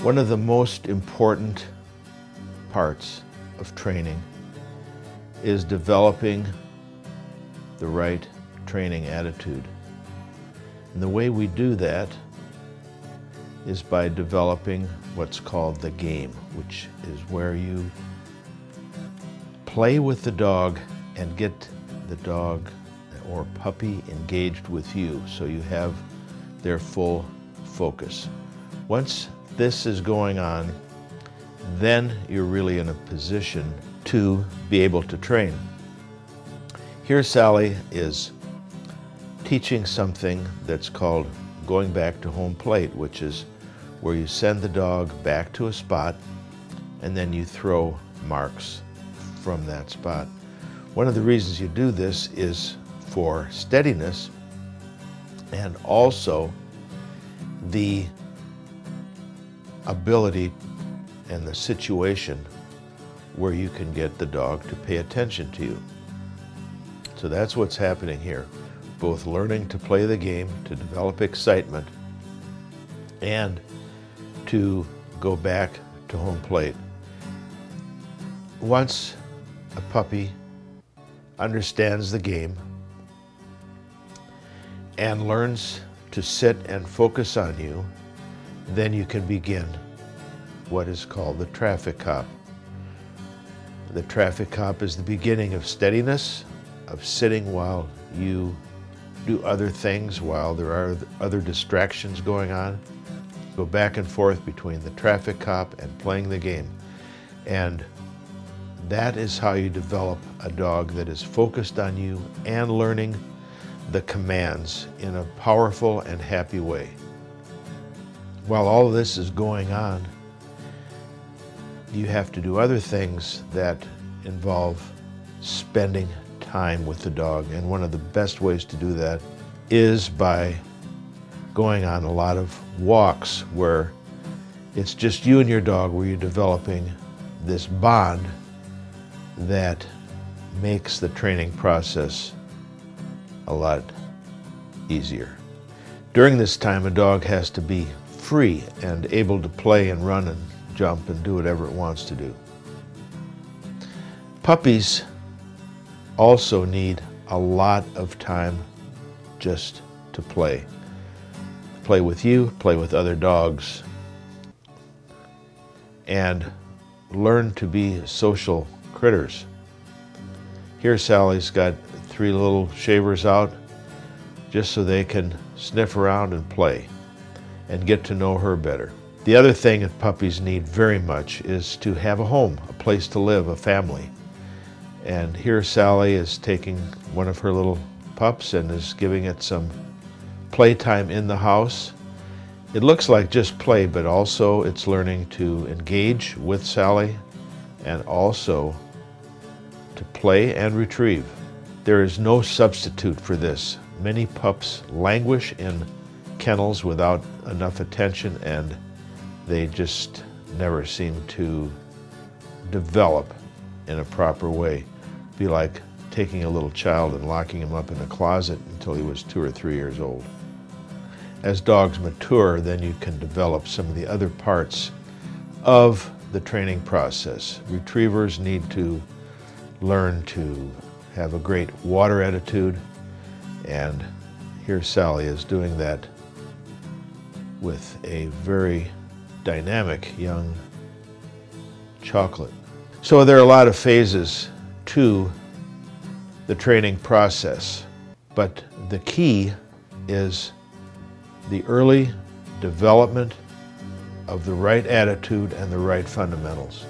One of the most important parts of training is developing the right training attitude. And the way we do that is by developing what's called the game, which is where you play with the dog and get the dog or puppy engaged with you, so you have their full focus. Once this is going on, then you're really in a position to be able to train. Here Sally is teaching something that's called going back to home plate, which is where you send the dog back to a spot and then you throw marks from that spot. One of the reasons you do this is for steadiness and also the ability and the situation where you can get the dog to pay attention to you. So that's what's happening here, both learning to play the game, to develop excitement, and to go back to home plate. Once a puppy understands the game and learns to sit and focus on you, then you can begin what is called the traffic cop. The traffic cop is the beginning of steadiness, of sitting while you do other things, while there are other distractions going on. Go back and forth between the traffic cop and playing the game. And that is how you develop a dog that is focused on you and learning the commands in a powerful and happy way. While all of this is going on, you have to do other things that involve spending time with the dog. And one of the best ways to do that is by going on a lot of walks where it's just you and your dog, where you're developing this bond that makes the training process a lot easier. During this time, a dog has to be free and able to play and run and jump and do whatever it wants to do. Puppies also need a lot of time just to play. Play with you, play with other dogs, and learn to be social critters. Here Sally's got 3 little shavers out just so they can sniff around and play and get to know her better. The other thing that puppies need very much is to have a home, a place to live, a family. And here Sally is taking one of her little pups and is giving it some playtime in the house. It looks like just play, but also it's learning to engage with Sally and also to play and retrieve. There is no substitute for this. Many pups languish in kennels without enough attention, and they just never seem to develop in a proper way. It'd be like taking a little child and locking him up in a closet until he was 2 or 3 years old. As dogs mature, then you can develop some of the other parts of the training process. Retrievers need to learn to have a great water attitude, and here Sally is doing that with a very dynamic young chocolate. So there are a lot of phases to the training process, but the key is the early development of the right attitude and the right fundamentals.